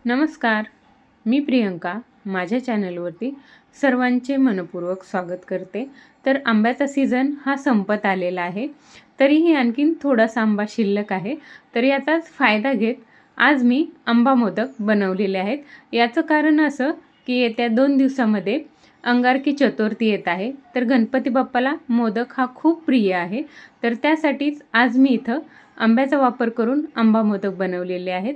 नमस्कार, मी प्रियंका. माझ्या चॅनलवरती सर्वांचे मनपूर्वक स्वागत करते. तर आंब्याचा सीझन हा संपत आलेला आहे. तरीही आणखीन थोडासा आंबा शिल्लक आहे. तर याचाच फायदा घेत आज मी आंबा मोदक बनवलेले आहेत. याचं कारण असं की येत्या 2 दिवसामध्ये अंगारकी चतुर्थी येत आहे. तर गणपती बाप्पाला मोदक हा खूप प्रिय आहे. तर त्यासाठीच आज मी इथं आंब्याचा वापर करून आंबा मोदक बनवलेले आहेत.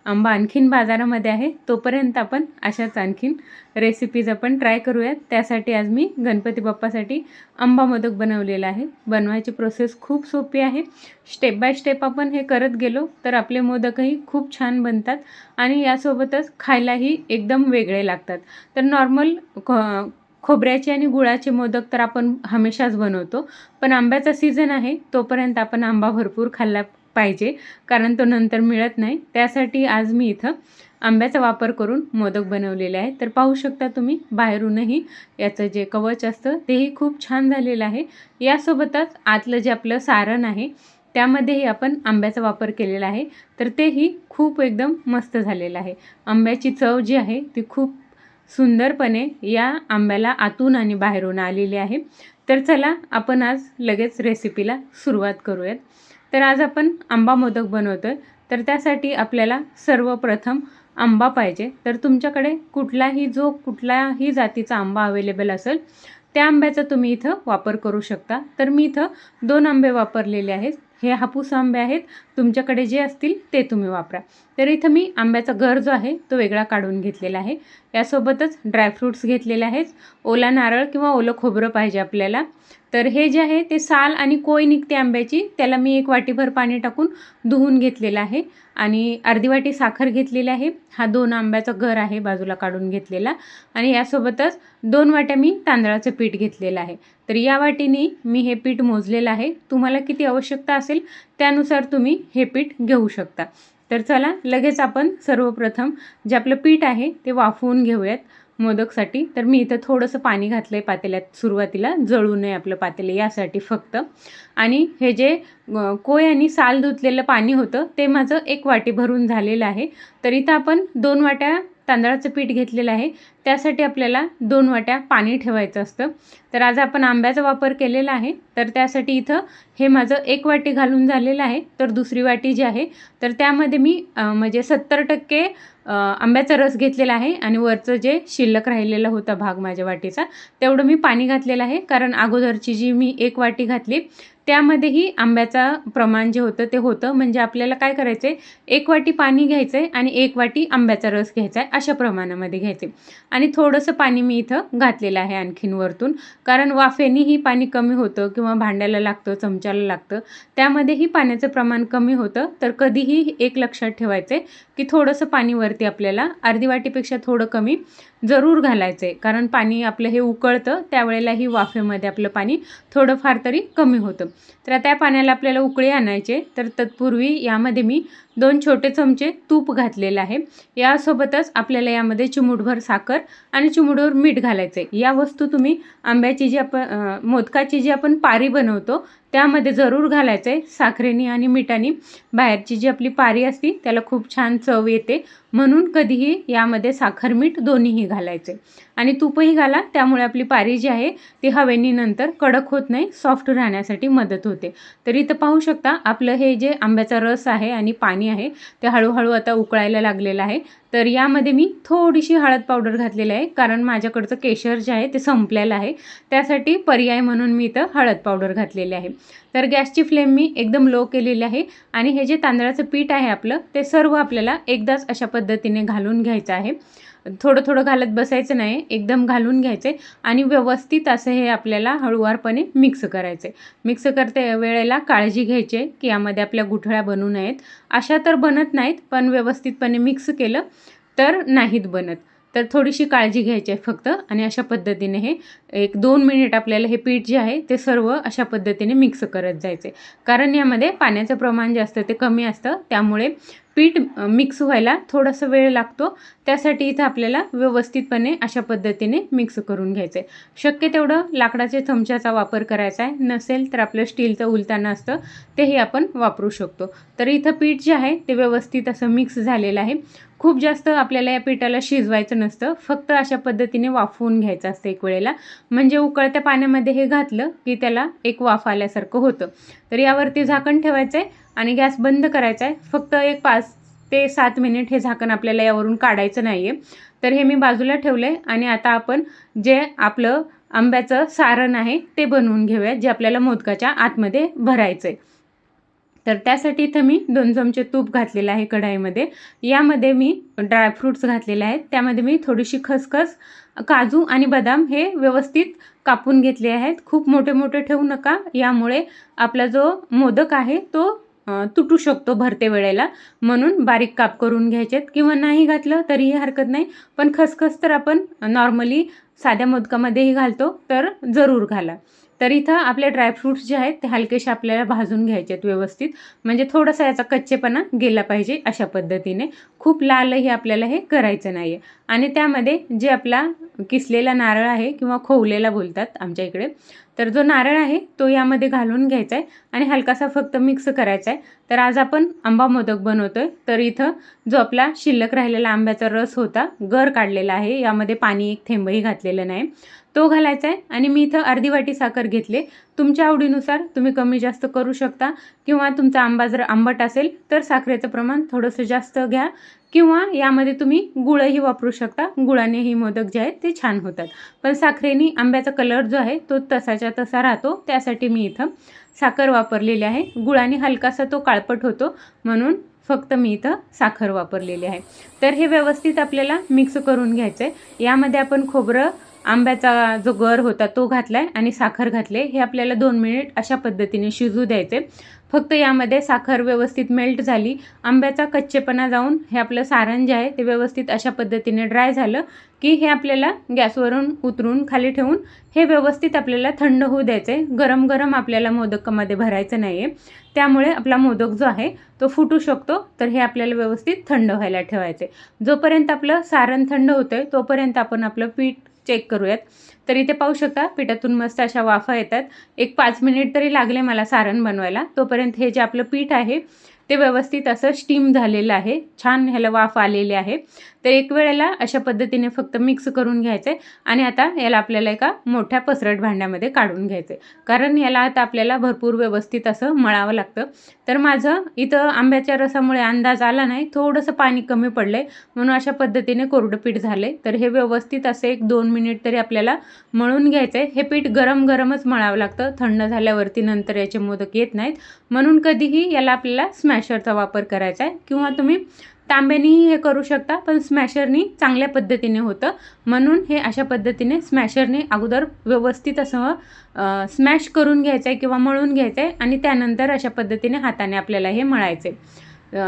आंबा आणखीन बाजारामध्ये आहे, तोपर्यंत आपण अशाच आणखीन रेसिपीज आपण ट्राय करूयात. त्यासाठी आज मी गणपती बाप्पासाठी आंबा मोदक बनवलेला आहे. बनवायची प्रोसेस खूप सोपी आहे. स्टेप बाय स्टेप आपण हे करत गेलो तर आपले मोदकही खूप छान बनतात आणि यासोबतच खायलाही एकदम वेगळे लागतात. तर नॉर्मल खोबऱ्याचे आणि गुळाचे मोदक तर आपण हमेशाच बनवतो, पण आंब्याचा सीझन आहे तोपर्यंत आपण आंबा भरपूर खाल्ला पाहिजे, कारण तो नंतर मिळत नाही. त्यासाठी आज मी इथं आंब्याचा वापर करून मोदक बनवलेले आहे. तर पाहू शकता तुम्ही, बाहेरूनही याचं जे कवच असतं तेही खूप छान झालेलं आहे. यासोबतच आतलं जे आपलं सारण आहे त्यामध्येही आपण आंब्याचा वापर केलेला आहे, तर तेही खूप एकदम मस्त झालेलं आहे. आंब्याची चव जी आहे ती खूप सुंदरपणे या आंब्याला आतून आणि बाहेरून आलेली आहे. तर चला आपण आज लगेच रेसिपीला सुरुवात करूयात. तर आज आपण आंबा मोदक बनवतोय. तर त्यासाठी आपल्याला सर्वप्रथम आंबा पाहिजे. तर तुमच्याकडे कुठलाही जातीचा आंबा अवेलेबल असेल त्या आंब्याचा तुम्ही इथं वापर करू शकता. तर मी इथं 2 आंबे वापरलेले आहेत. हे हापूस आंबे आहेत. तुमच्याकडे जे असतील ते तुम्ही वापरा. तर इथं मी आंब्याचा गर जो आहे तो वेगळा काढून घेतलेला आहे. यासोबतच ड्रायफ्रूट्स घेतलेले आहेत. ओला नारळ किंवा ओलं खोबरं पाहिजे आपल्याला. तर हे जे आहे ते साल आणि कोय निघते आंब्याची, त्याला मी 1 वाटीभर पाणी टाकून धुवून घेतलेलं आहे आणि अर्धी वाटी साखर घेतलेली आहे. हा 2 आंब्याचा गर आहे बाजूला काढून घेतलेला आणि यासोबतच 2 वाट्या मी तांदळाचं पीठ घेतलेलं आहे. तर या वाटीने मी हे पीठ मोजलेलं आहे. तुम्हाला किती आवश्यकता असेल त्यानुसार तुम्ही हे पीठ घेऊ शकता. तर चला लगेच आपण सर्वप्रथम जे आपलं पीठ आहे ते वाफवून घेऊयात मोदकसाठी. तर मी इथं थोडंसं पाणी घातलं आहे पातेल्यात, सुरुवातीला जळू नये आपलं पातेलं यासाठी फक्त. आणि हे जे कोय आणि साल धुतलेलं पाणी होतं ते माझं 1 वाटी भरून झालेलं आहे. तर इथं आपण 2 वाट्या तांदळाचं पीठ घेतलेलं आहे, त्यासाठी आपल्याला 2 वाट्या पाणी ठेवायचं असतं. तर आज आपण आंब्याचा वापर केलेला आहे, तर त्यासाठी इथं हे माझं 1 वाटी घालून झालेलं आहे. तर दुसरी वाटी जी आहे तर त्यामध्ये मी म्हणजे 70% आंब्याचा रस घेतलेला आहे आणि वरचं जे शिल्लक राहिलेला होता भाग माझ्या वाटीचा तेवढं मी पाणी घातलेलं आहे. कारण अगोदरची जी मी 1 वाटी घातली त्यामध्येही आंब्याचा प्रमाण जे होतं ते होतं. म्हणजे आपल्याला काय करायचं आहे, 1 वाटी पाणी घ्यायचं आहे आणि 1 वाटी आंब्याचा रस घ्यायचा आहे, अशा प्रमाणामध्ये घ्यायचे. आणि थोडंसं पाणी मी इथं घातलेलं आहे आणखीन वरतून, कारण वाफेनेही पाणी कमी होतं किंवा भांड्याला लागतं, चमच्याला लागतं, त्यामध्येही पाण्याचं प्रमाण कमी होतं. तर कधीही एक लक्षात ठेवायचं आहे की थोडंसं पाणी वरती आपल्याला अर्धी वाटीपेक्षा थोडं कमी जरूर घालायचं आहे, कारण पाणी आपलं हे उकळतं त्यावेळेलाही वाफेमध्ये आपलं पाणी थोडंफार तरी कमी होतं. तर त्या पाण्याला आपल्याला उकळी आणायचे. तर तत्पूर्वी यामध्ये मी 2 छोटे चमचे तूप घातलेलं आहे. यासोबतच आपल्याला यामध्ये चिमूटभर साखर आणि चिमूटभर मीठ घालायचं आहे. या वस्तू तुम्ही आंब्याची जी आपण मोदकाची जी आपण पारी बनवतो त्यामध्ये जरूर घालायचं आहे. साखरेने आणि मिठाने बाहेरची जी आपली पारी असते त्याला खूप छान चव येते, म्हणून कधीही यामध्ये साखर मीठ दोन्हीही घालायचे आणि तूपही घाला. त्यामुळे आपली पारी जी आहे ती हवेनी नंतर कडक होत नाही, सॉफ्ट राहण्यासाठी मदत होते. तर इथं पाहू शकता आपलं हे जे आंब्याचा रस आहे आणि पाणी आहे ते हळूहळू आता उकळायला लागलेलं आहे. तर यामध्ये मी थोडीशी हळद पावडर घातलेली आहे, कारण माझ्याकडचं केशर जे आहे ते संपलेलं आहे, त्यासाठी पर्याय म्हणून मी इथं हळद पावडर घातलेली आहे. तर गॅसची फ्लेम मी एकदम लो केलेली आहे आणि हे जे तांदळाचं पीठ आहे आपलं ते सर्व आपल्याला एकदाच अशा पद्धतीने घालून घ्यायचं आहे. थोडं थोडं घालत बसायचं नाही, एकदम घालून घ्यायचे आणि व्यवस्थित असं हे आपल्याला हळूवारपणे मिक्स करायचे. मिक्स करते वेळेला काळजी घ्यायची की यामध्ये आपल्या गुठळ्या बनू नयेत. अशा तर बनत नाहीत, पण व्यवस्थितपणे मिक्स केलं तर नाहीत बनत. तर थोडीशी काळजी घ्यायची आहे फक्त. आणि अशा पद्धतीने हे 1-2 मिनिट आपल्याला हे पीठ जे आहे ते सर्व अशा पद्धतीने मिक्स करत जायचे, कारण यामध्ये पाण्याचं प्रमाण जे असतं ते कमी असतं, त्यामुळे पीठ मिक्स व्हायला थोडासा वेळ लागतो. त्यासाठी इथं आपल्याला व्यवस्थितपणे अशा पद्धतीने मिक्स करून घ्यायचं आहे. शक्य तेवढं लाकडाच्या चमच्याचा वापर करायचा आहे, नसेल तर आपलं स्टीलचं उलतानं असतं तेही आपण वापरू शकतो. तर इथं पीठ जे आहे ते व्यवस्थित असं मिक्स झालेलं आहे. खूप जास्त आपल्याला या पिठाला शिजवायचं नसतं, फक्त अशा पद्धतीने वाफवून घ्यायचं असतं एक वेळेला. म्हणजे उकळत्या पाण्यामध्ये हे घातलं की त्याला एक वाफ आल्यासारखं होतं. तर यावरती झाकण ठेवायचं आहे आणि गॅस बंद करायचा आहे. फक्त एक 5 ते 7 मिनिट हे झाकण आपल्याला यावरून काढायचं नाही आहे. तर हे मी बाजूला ठेवलं आहे आणि आता आपण जे आपलं आंब्याचं सारण आहे ते बनवून घेऊया, जे आपल्याला मोदकाच्या आतमध्ये भरायचं आहे. तर त्यासाठी इथं मी 2 चमचे तूप घातलेलं आहे कढईमध्ये. यामध्ये मी ड्रायफ्रूट्स घातलेले आहेत. त्यामध्ये मी थोडीशी खसखस, काजू आणि बदाम हे व्यवस्थित कापून घेतले आहेत. खूप मोठे मोठे ठेवू नका, यामुळे आपला जो मोदक आहे तो तुटू शकतो भरते वेळेला. म्हणून बारीक काप करून घ्यायचेत, किंवा नाही घातलं तरीही हरकत नाही. पण खसखस तर आपण नॉर्मली साध्या मोदकामध्येही घालतो, तर जरूर घाला. तर इथं आपले ड्रायफ्रूट्स जे आहेत ते हलकेसे आपल्याला भाजून घ्यायचे आहेत व्यवस्थित. म्हणजे थोडासा याचा कच्चेपणा गेला पाहिजे अशा पद्धतीने. खूप लालही आपल्याला हे करायचं नाही आहे. आणि त्यामध्ये जे आपला किसलेला नारळ आहे, किंवा खोवलेला बोलतात आमच्या इकडे, तर जो नारळ आहे तो यामध्ये घालून घ्यायचा आहे आणि हलकासा फक्त मिक्स करायचा आहे. तर आज आपण आंबा मोदक बनवतोय. तर इथं जो आपला शिल्लक राहिलेला आंब्याचा रस होता, गर काढलेला आहे, यामध्ये पाणी एक थेंबही घातलेलं नाही, तो घालायचा आहे. आणि मी इथं अर्धी वाटी साखर घेतले. तुमच्या आवडीनुसार तुम्ही कमी जास्त करू शकता, किंवा तुमचा आंबा जर आंबट असेल तर साखरेचं प्रमाण थोडंसं जास्त घ्या, किंवा यामध्ये तुम्ही गुळही वापरू शकता. गुळानेही मोदक जे आहेत ते छान होतात. पण साखरेने आंब्याचा कलर जो आहे तो तसाच्या तसा राहतो, त्यासाठी मी इथं साखर वापरलेली आहे. गुळाने हलकासा तो काळपट होतो, म्हणून फक्त मी इथं साखर वापरलेली आहे. तर हे व्यवस्थित आपल्याला मिक्स करून घ्यायचं आहे. यामध्ये आपण खोबरं, आंब्याचा जो गर होता तो घातलाय आणि साखर घातले. हे आपल्याला 2 मिनिट अशा पद्धतीने शिजू द्यायचे. फक्त यामध्ये साखर व्यवस्थित मेल्ट झाली, आंब्याचा कच्चेपणा जाऊन हे आपलं सारण जे आहे ते व्यवस्थित अशा पद्धतीने ड्राय झालं की हे आपल्याला गॅसवरून उतरून खाली ठेवून हे व्यवस्थित आपल्याला थंड होऊ द्यायचं आहे. गरम गरम आपल्याला मोदकामध्ये भरायचं नाही आहे, त्यामुळे आपला मोदक जो आहे तो फुटू शकतो. तर हे आपल्याला व्यवस्थित थंड व्हायला ठेवायचं आहे. जोपर्यंत आपलं सारण थंड होतं आहे तोपर्यंत आपण आपलं पीठ चेक करूयात. तर इथे पाहू शकता पिठातून मस्त अशा वाफा येतात. एक 5 मिनिट तरी लागले मला सारण बनवायला. तोपर्यंत हे जे आपलं पीठ आहे ते व्यवस्थित असं स्टीम झालेलं आहे, छान ह्याला वाफ आलेली आहे. तर एक वेळेला अशा पद्धतीने फक्त मिक्स करून घ्यायचं आहे. आणि आता याला आपल्याला एका मोठ्या पसरट भांड्यामध्ये काढून घ्यायचं आहे, कारण याला आता आपल्याला भरपूर व्यवस्थित असं मळावं लागतं. तर माझं इथं आंब्याच्या रसामुळे अंदाज आला नाही, थोडंसं पाणी कमी पडलं आहे, म्हणून अशा पद्धतीने कोरडं पीठ झालं आहे. तर हे व्यवस्थित असं 1-2 मिनिट तरी आपल्याला मळून घ्यायचं आहे. हे पीठ गरम गरमच मळावं लागतं, थंड झाल्यावरती नंतर याचे मोदक येत नाहीत. म्हणून कधीही याला आपल्याला स्मॅशरचा वापर करायचा आहे, किंवा तुम्ही तांब्यानेही हे करू शकता, पण स्मॅशरनी चांगल्या पद्धतीने होतं. म्हणून हे अशा पद्धतीने स्मॅशरने अगोदर व्यवस्थित असं स्मॅश करून घ्यायचं आहे किंवा मळून घ्यायचं आहे, आणि त्यानंतर अशा पद्धतीने हाताने आपल्याला हे मळायचं आहे.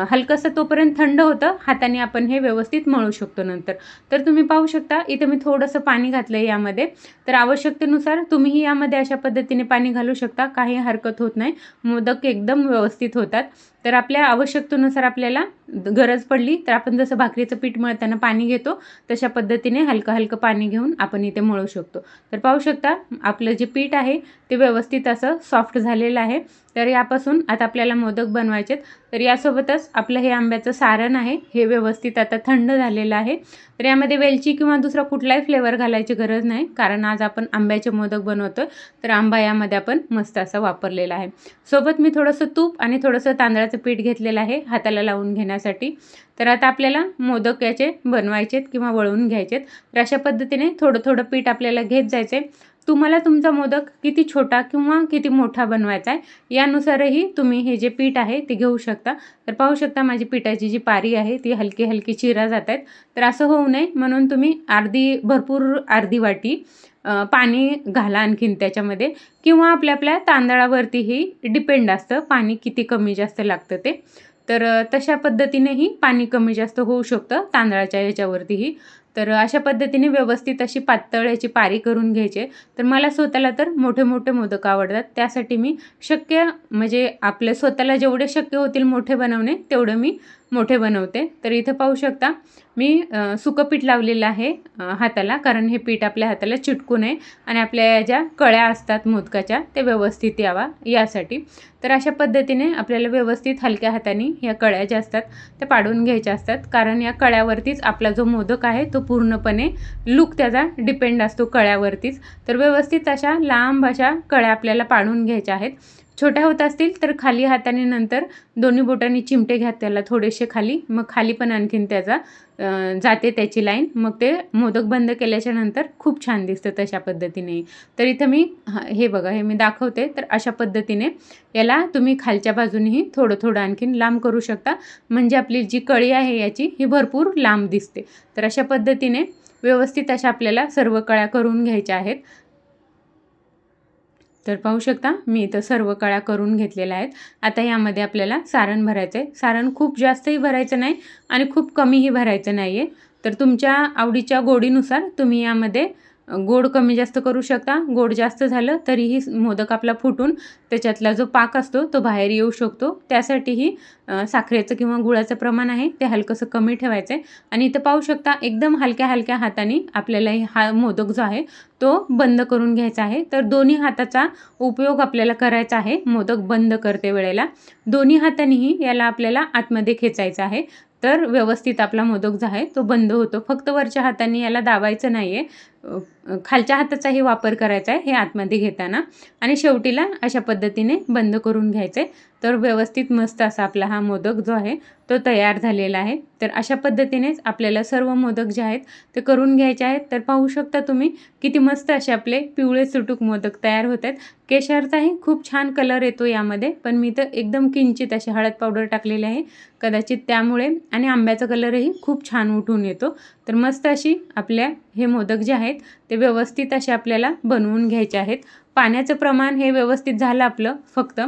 हलकंसं तोपर्यंत थंड होतं, हाताने आपण हे व्यवस्थित मळू शकतो नंतर. तर तुम्ही पाहू शकता इथं मी थोडंसं पाणी घातलं आहे यामध्ये. तर आवश्यकतेनुसार तुम्हीही यामध्ये अशा पद्धतीने पाणी घालू शकता, काही हरकत होत नाही, मोदक एकदम व्यवस्थित होतात. तर आपल्या आवश्यकतेनुसार आपल्याला गरज पडली तर आपण जसं भाकरीचं पीठ मळताना पाणी घेतो तशा पद्धतीने हलकं हलकं पाणी घेऊन आपण इथे मळू शकतो. तर पाहू शकता आपलं जे पीठ आहे ते व्यवस्थित असं सॉफ्ट झालेलं आहे. तर यापासून आता आपल्याला मोदक बनवायचे. तर यासोबतच आपलं हे आंब्याचं सारण आहे हे व्यवस्थित आता थंड झालेलं आहे. तर यामध्ये वेलची किंवा दुसरा कुठलाही फ्लेवर घालायची गरज नाही, कारण आज आपण आंब्याचे मोदक बनवतो. तर आंबा यामध्ये आपण मस्त असा वापरलेला आहे. सोबत मी थोडंसं तूप आणि थोडंसं तांदळाचं पीठ घेतलेलं आहे हाताला लावून घेण्यासाठी. तर आता आपल्याला मोदक याचे बनवायचेत किंवा वळून घ्यायचेत. तर अशा पद्धतीने थोडं थोडं पीठ आपल्याला घेत जायचं आहे. तुम्हाला तुमचा मोदक किती छोटा किंवा किती मोठा बनवायचा आहे यानुसारही तुम्ही हे जे पीठ आहे ते घेऊ शकता. तर पाहू शकता माझी पिठाची जी पारी आहे ती हलकी हलकी चिरा जात आहेत. तर असं होऊ नये म्हणून तुम्ही भरपूर अर्धी वाटी पाणी घाला आणखीन त्याच्यामध्ये, किंवा आपल्या तांदळावरतीही डिपेंड असतं पाणी किती कमी जास्त लागतं ते. तर तशा पद्धतीनेही पाणी कमी जास्त होऊ शकतं तांदळाच्या ह्याच्यावरतीही. तर अशा पद्धतीने व्यवस्थित अशी पातळ याची पारी करून घ्यायची. तर मला स्वतःला तर मोठे मोठे मोदक आवडतात, त्यासाठी मी शक्य म्हणजे आपल्या स्वतःला जेवढे शक्य होतील मोठे बनवणे तेवढं मी मोठे बनवते. तर इथं पाहू शकता मी सुकं पीठ लावलेलं आहे हाताला, कारण हे पीठ आपल्या हाताला चिटकू नये आणि आपल्या ज्या कळ्या असतात मोदकाच्या ते व्यवस्थित यावा यासाठी. तर अशा पद्धतीने आपल्याला व्यवस्थित हलक्या हाताने ह्या कळ्या ज्या असतात त्या पाडून घ्यायच्या असतात, कारण या कळ्यावरतीच आपला जो मोदक आहे तो पूर्णपणे लूक त्याचा डिपेंड असतो कळ्यावरतीच. तर व्यवस्थित अशा लांब अशा कळ्या आपल्याला पाडून घ्यायच्या आहेत. छोट्या होत असतील तर खाली हाताने नंतर दोन्ही बोटांनी चिमटे घ्या त्याला थोडेसे खाली, मग खाली पण आणखीन त्याचा जाते त्याची लाईन, मग ते मोदक बंद केल्याच्या नंतर खूप छान दिसतं तशा पद्धतीने. तर इथं मी हे बघा हे मी दाखवते. तर अशा पद्धतीने याला तुम्ही खालच्या बाजूनेही थोडं थोडं आणखीन लांब करू शकता, म्हणजे आपली जी कळी आहे याची ही भरपूर लांब दिसते. तर अशा पद्धतीने व्यवस्थित अशा आपल्याला सर्व कळ्या करून घ्यायच्या आहेत. तर पाहू शकता मी इथं सर्व कळ्या करून घेतलेल्या आहेत. आता यामध्ये आपल्याला सारण भरायचं आहे. सारण खूप जास्तही भरायचं नाही आणि खूप कमीही भरायचं नाही आहे. तर तुमच्या आवडीच्या गोडीनुसार तुम्ही यामध्ये गोड कमी जास्त करू शकता. गोड जास्त झालं तरीही मोदक आपला फुटून त्याच्यातला जो पाक असतो तो बाहेर येऊ शकतो. त्यासाठीही साखरेचं किंवा गुळाचं प्रमाण आहे ते हलकंसं कमी ठेवायचं आहे. आणि इथं पाहू शकता एकदम हलक्या हलक्या हाताने आपल्याला हा मोदक जो आहे तो बंद करून घ्यायचा आहे. तर दोन्ही हाताचा उपयोग आपल्याला करायचा आहे मोदक बंद करते वेळेला. दोन्ही हातानेही याला आपल्याला आतमध्ये खेचायचं आहे. तर व्यवस्थित आपला मोदक जो आहे तो बंद होतो. फक्त वरच्या हाताने याला दाबायचं नाही आहे, खालच्या हाताचाही वापर करायचा आहे हे आतमध्ये घेताना. आणि शेवटीला अशा पद्धतीने बंद करून घ्यायचे. तर व्यवस्थित मस्त असा आपला हा मोदक जो आहे तो तयार झालेला आहे. तर अशा पद्धतीनेच आपल्याला सर्व मोदक जे आहेत ते करून घ्यायचे आहेत. तर पाहू शकता तुम्ही किती मस्त असे आपले पिवळे सुटूक मोदक तयार होत आहेत. केशरचाही खूप छान कलर येतो यामध्ये, पण मी तर एकदम किंचित अशी हळद पावडर टाकलेली आहे कदाचित त्यामुळे, आणि आंब्याचा कलरही खूप छान उठून येतो. तर मस्त अशी आपल्या हे मोदक जे आहेत ते व्यवस्थित असे आपल्याला बनवून घ्यायचे आहेत. पाण्याचं प्रमाण हे व्यवस्थित झालं आपलं फक्त,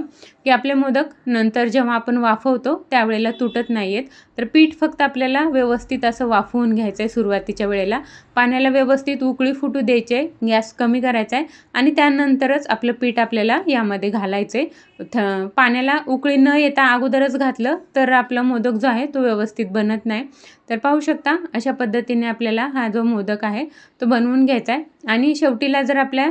की आपले मोदक नंतर जेव्हा आपण वाफवतो त्यावेळेला तुटत नाही आहेत. तर पीठ फक्त आपल्याला व्यवस्थित असं वाफवून घ्यायचं आहे सुरुवातीच्या वेळेला. पाण्याला व्यवस्थित उकळी फुटू द्यायचे, गॅस कमी करायचा आहे आणि त्यानंतरच आपलं पीठ आपल्याला यामध्ये घालायचं आहे. पाण्याला उकळी न येता अगोदरच घातलं तर आपला मोदक जो आहे तो व्यवस्थित बनत नाही. तर पाहू शकता अशा पद्धतीने आपल्याला हा जो मोदक आहे तो बनवून घ्यायचा आहे. आणि शेवटीला जर आपल्या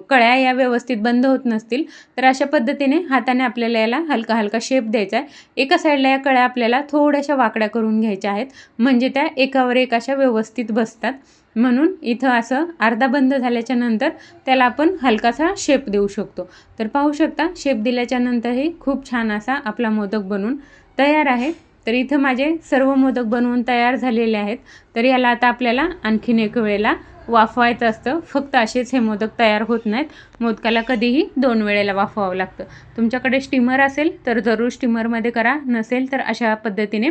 कळ्या या व्यवस्थित बंद होत नसतील तर अशा पद्धतीने हाताने आपल्याला याला हलका हलका शेप द्यायचा आहे. एका साईडला या कळ्या आपल्याला थोड्याशा वाकड्या करून घ्यायच्या आहेत, म्हणजे त्या एकावर एक अशा व्यवस्थित बसतात. म्हणून इथं असं अर्धा बंद झाल्याच्या नंतर त्याला आपण हलकासा शेप देऊ शकतो. तर पाहू शकता शेप दिल्याच्या नंतरही खूप छान असा आपला मोदक बनून तयार आहे. तर इथं माझे सर्व मोदक बनवून तयार झालेले आहेत. तर याला आता आपल्याला आणखीन एक वेळेला वाफवायचं असतं. फक्त असेच हे मोदक तयार होत नाहीत, मोदकाला कधीही 2 वेळेला वाफवावं लागतं. तुमच्याकडे स्टीमर असेल तर जरूर स्टीमरमध्ये करा, नसेल तर अशा पद्धतीने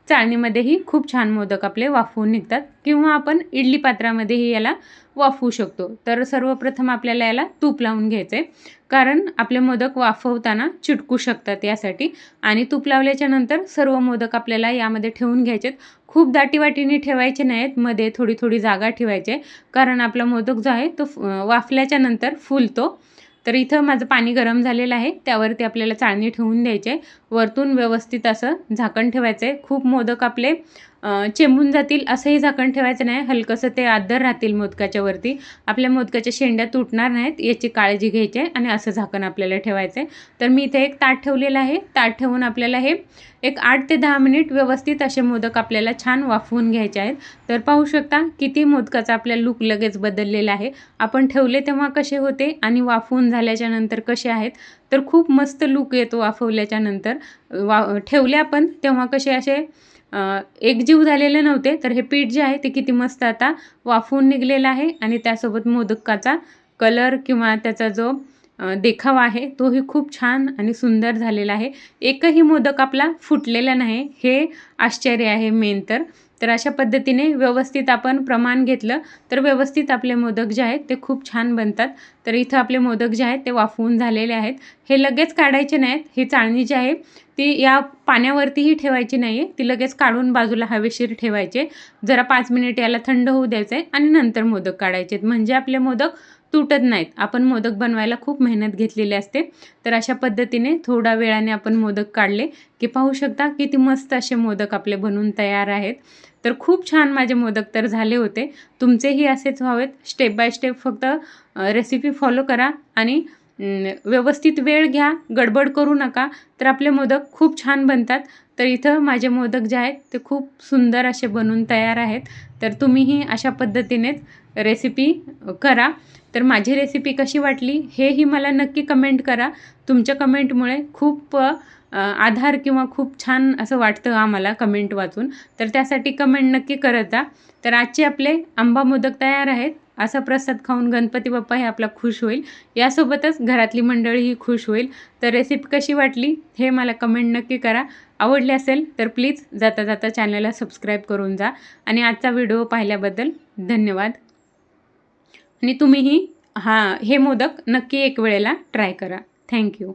चाळणीमध्येही खूप छान मोदक आपले वाफवून निघतात, किंवा आपण इडली पात्रामध्येही याला वाफवू शकतो. तर सर्वप्रथम आपल्याला याला तूप लावून घ्यायचं आहे, कारण आपले मोदक वाफवताना चिटकू शकतात यासाठी. आणि तूप लावल्याच्या नंतर सर्व मोदक आपल्याला यामध्ये ठेवून घ्यायचेत. खूप दाटीवाटीने ठेवायचे नाहीत, मध्ये थोडी थोडी जागा ठेवायची, कारण आपला मोदक जो आहे तो वाफल्याच्या नंतर फुलतो. तर इथं माझं पाणी गरम झालेलं आहे, त्यावरती आपल्याला चाळणी ठेवून द्यायची आहे. वरतून व्यवस्थित असं झाकण ठेवायचं आहे. खूप मोदक आपले चेंबून जातील असंही झाकण ठेवायचं नाही, हलकंसं ते आदर राहतील मोदकाच्या वरती. आपल्या मोदकाच्या शेंड्या तुटणार नाहीत याची काळजी घ्यायची आहे, आणि असं झाकण आपल्याला ठेवायचं आहे. तर मी इथे एक ताट ठेवलेलं आहे. ताट ठेवून आपल्याला हे एक 8 ते 10 मिनिट व्यवस्थित असे मोदक आपल्याला छान वाफवून घ्यायचे आहेत. तर पाहू शकता किती मोदकाचा आपल्या लूक लगेच बदललेला आहे. आपण ठेवले तेव्हा कसे होते आणि वाफवून झाल्याच्या नंतर कसे आहेत, तर खूप मस्त लूक येतो वाफवल्याच्या नंतर. ठेवले आपण तेव्हा कसे असे एकजीव झालेले नव्हते. तर हे पीठ जे आहे ते किती मस्त आता वाफवून निघलेलं आहे, आणि त्यासोबत मोदकाचा कलर किंवा त्याचा जो देखावा आहे तोही खूप छान आणि सुंदर झालेला आहे. एकही मोदक आपला फुटलेला नाही, हे आश्चर्य आहे मेन तर. तर अशा पद्धतीने व्यवस्थित आपण प्रमाण घेतलं तर व्यवस्थित आपले मोदक जे आहेत ते खूप छान बनतात. तर इथं आपले मोदक जे आहेत ते वाफवून झालेले आहेत. हे लगेच काढायचे नाहीत. ही चाळणी जी आहे ती या पाण्यावरतीही ठेवायची नाही आहे, ती लगेच काढून बाजूला हवेशीर ठेवायचे. जरा 5 मिनिट याला थंड होऊ द्यायचं आहे आणि नंतर मोदक काढायचे, म्हणजे आपले मोदक तुटत नाहीत. आपण मोदक बनवायला खूप मेहनत घेतलेली असते. तर अशा पद्धतीने थोडा वेळाने आपण मोदक काढले की पाहू शकता किती मस्त असे मोदक आपले बनून तयार आहेत. तर खूप छान माझे मोदक तर झाले होते. तुमचेही असेच व्हावेत. स्टेप बाय स्टेप फक्त रेसिपी फॉलो करा आणि व्यवस्थित वेळ घ्या, गडबड करू नका, तर आपले मोदक खूप छान बनतात. तर इथं माझे मोदक जे आहेत ते खूप सुंदर असे बनून तयार आहेत. तर तुम्हीही अशा पद्धतीनेच रेसिपी करा. तर माझी रेसिपी कशी वाटली हेही मला नक्की कमेंट करा. तुमच्या कमेंटमुळे खूप आधार किंवा खूप छान असं वाटतं आम्हाला कमेंट वाचून. तर त्यासाठी कमेंट नक्की करत जा. तर आजचे आपले आंबा मोदक तयार आहेत. असा प्रसाद खाऊन गणपती बाप्पा हे आपला खुश होईल. यासोबतच घरातली मंडळीही खुश होईल. तर रेसिपी कशी वाटली हे मला कमेंट नक्की करा. आवडली असेल तर प्लीज जाता जाता चॅनलला सबस्क्राईब करून जा. आणि आजचा व्हिडिओ पाहिल्याबद्दल धन्यवाद. आणि तुम्हीही हे मोदक नक्की एक वेळेला ट्राय करा. Thank you.